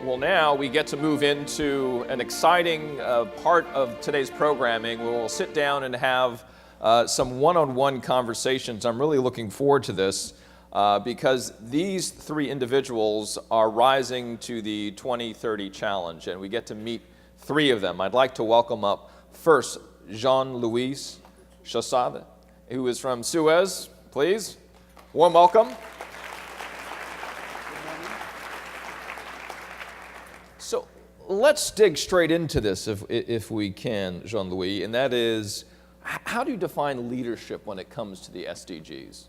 Well, now we get to move into an exciting part of today's programming where we'll sit down and have some one-on-one conversations. I'm really looking forward to this because these three individuals are rising to the 2030 challenge, and we get to meet three of them. I'd like to welcome up first Jean-Louis Chaussade, who is from Suez. Please, warm welcome. So let's dig straight into this if we can, Jean-Louis, and that is, how do you define leadership when it comes to the SDGs?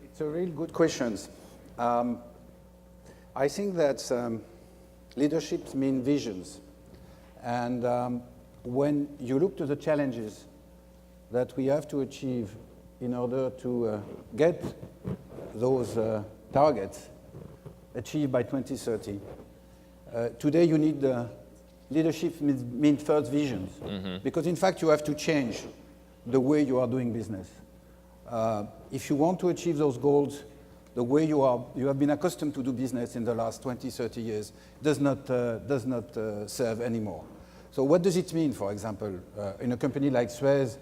It's a really good question. I think that leadership means visions. And when you look to the challenges that we have to achieve in order to get those targets achieved by 2030, today you need leadership means first visions. Because in fact you have to change the way you are doing business. If you want to achieve those goals, the way you have been accustomed to do business in the last 20, 30 years does not serve anymore. So what does it mean, for example, in a company like Suez,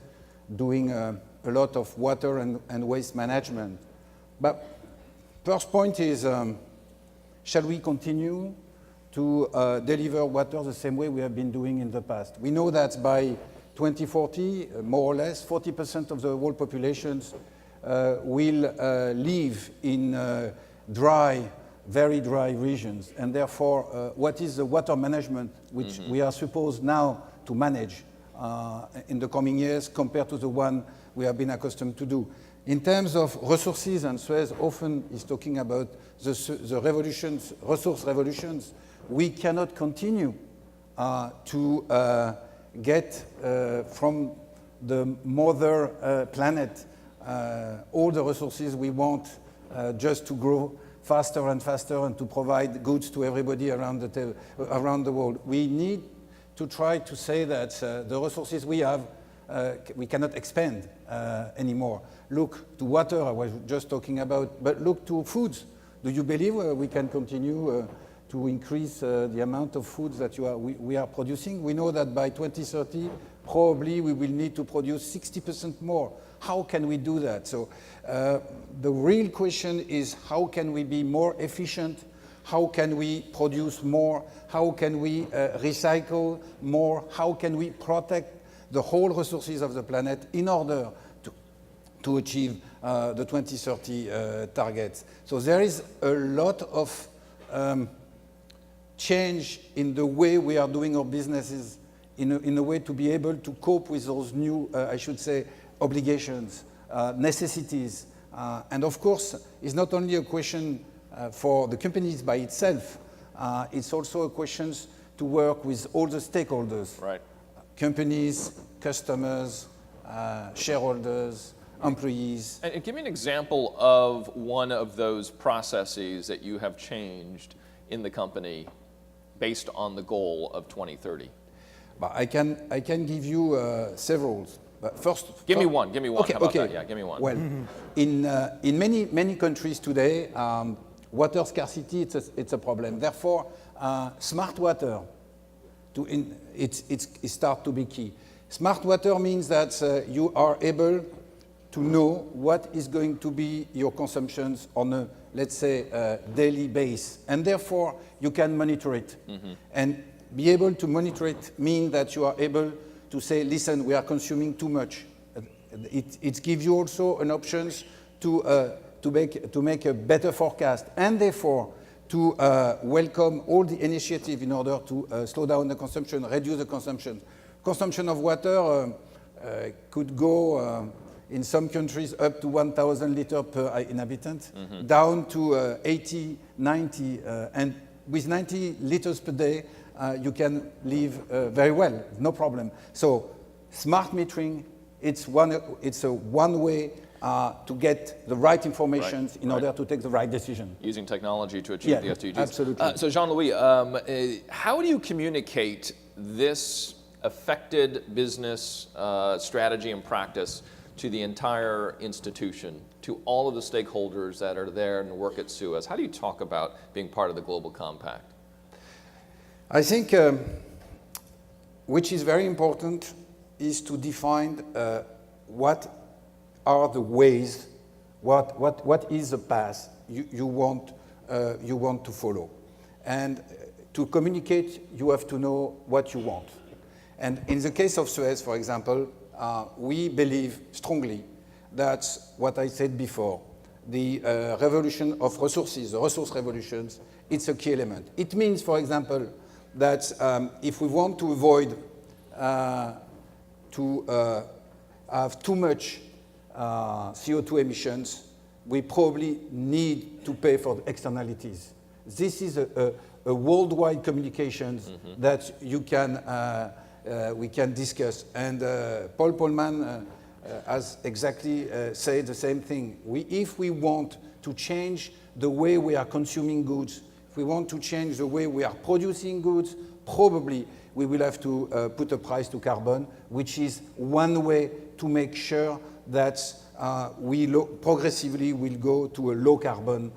doing a lot of water and waste management? But first point is, shall we continue to deliver water the same way we have been doing in the past? We know that by 2040, more or less, 40% of the world populations will live in very dry regions. And therefore, what is the water management which we are supposed now to manage in the coming years compared to the one we have been accustomed to do? In terms of resources, and Suez often is talking about the revolutions, resource revolutions, we cannot continue to get from the mother planet all the resources we want just to grow faster and faster and to provide goods to everybody around the world. We need to try to say that the resources we have, we cannot expand anymore. Look to water, I was just talking about, but look to foods. Do you believe we can continue to increase the amount of foods that we are producing? We know that by 2030, probably we will need to produce 60% more. How can we do that? So the real question is, how can we be more efficient? How can we produce more? How can we recycle more? How can we protect the whole resources of the planet in order to achieve the 2030 targets? So there is a lot of change in the way we are doing our businesses in a way to be able to cope with those new, I should say, obligations, necessities. And of course, it's not only a question for the companies by itself, it's also a question to work with all the stakeholders. Right. Companies, customers, shareholders, employees. And give me an example of one of those processes that you have changed in the company based on the goal of 2030. But I can give you several. But first, give me one. Okay, How about okay. that? Yeah, give me one. Well, in many countries today, water scarcity it's a problem. Therefore, smart water it starts to be key. Smart water means that you are able to know what is going to be your consumptions on a, let's say, daily basis, and therefore you can monitor it. And be able to monitor it means that you are able to say, listen, we are consuming too much. It gives you also an option to make a better forecast, and therefore to welcome all the initiative in order to slow down the consumption, reduce the consumption. Consumption of water could go in some countries up to 1,000 liters per inhabitant, down to 80, 90, and with 90 liters per day, you can live very well, no problem. So smart metering, it's a one way to get the right information in order to take the right decision. Using technology to achieve the SDGs. Absolutely. So Jean-Louis, how do you communicate this affected business strategy and practice to the entire institution, to all of the stakeholders that are there and work at Suez? How do you talk about being part of the Global Compact? I think which is very important is to define what are the ways, what is the path you want to follow. And to communicate, you have to know what you want. And in the case of Suez, for example, we believe strongly that what I said before, the revolution of resources, the resource revolutions, it's a key element. It means, for example, that if we want to avoid to have too much CO2 emissions, we probably need to pay for the externalities. This is a worldwide communications that you can we can discuss. And Paul Polman has exactly said the same thing. If we want to change the way we are consuming goods, if we want to change the way we are producing goods, probably we will have to put a price to carbon, which is one way to make sure that we progressively will go to a low carbon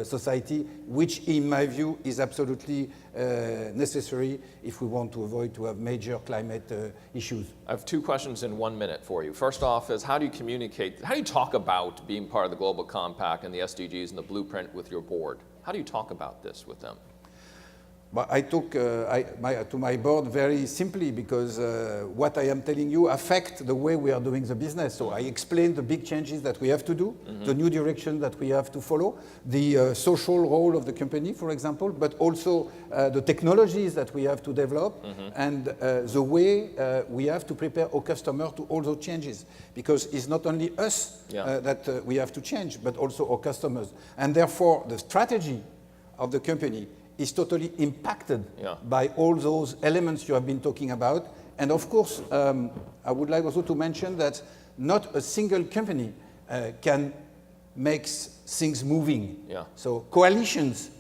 society, which in my view is absolutely necessary if we want to avoid to have major climate issues. I have two questions in 1 minute for you. First off is how do you communicate, how do you talk about being part of the Global Compact and the SDGs and the blueprint with your board? How do you talk about this with them? But I talk to my board very simply because what I am telling you affect the way we are doing the business. So I explain the big changes that we have to do, the new direction that we have to follow, the social role of the company, for example, but also the technologies that we have to develop and the way we have to prepare our customer to all those changes. Because it's not only us that we have to change, but also our customers. And therefore, the strategy of the company is totally impacted by all those elements you have been talking about. And of course, I would like also to mention that not a single company can make things moving. So coalitions,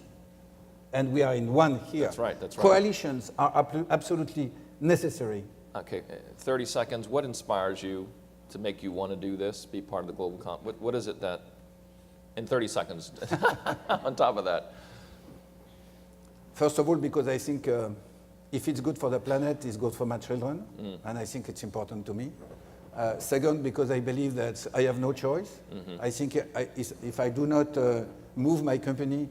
and we are in one here. That's right. Coalitions are absolutely necessary. Okay, 30 seconds. What inspires you to make you want to do this, be part of the Global Compact? What is it that, in 30 seconds, on top of that? First of all, because I think if it's good for the planet, it's good for my children, and I think it's important to me. Second, because I believe that I have no choice. I think if I do not move my company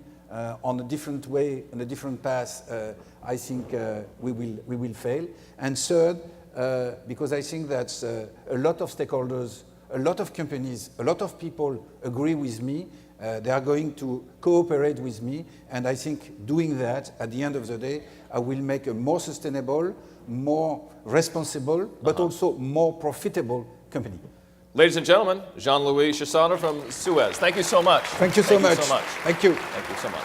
on a different way, on a different path, I think we will fail. And third, because I think that a lot of stakeholders, a lot of companies, a lot of people agree with me. They are going to cooperate with me, and I think doing that, at the end of the day, I will make a more sustainable, more responsible, but also more profitable company. Ladies and gentlemen, Jean-Louis Chaussade from Suez. Thank you so much. Thank you so much. Thank you so much. Thank you. Thank you so much.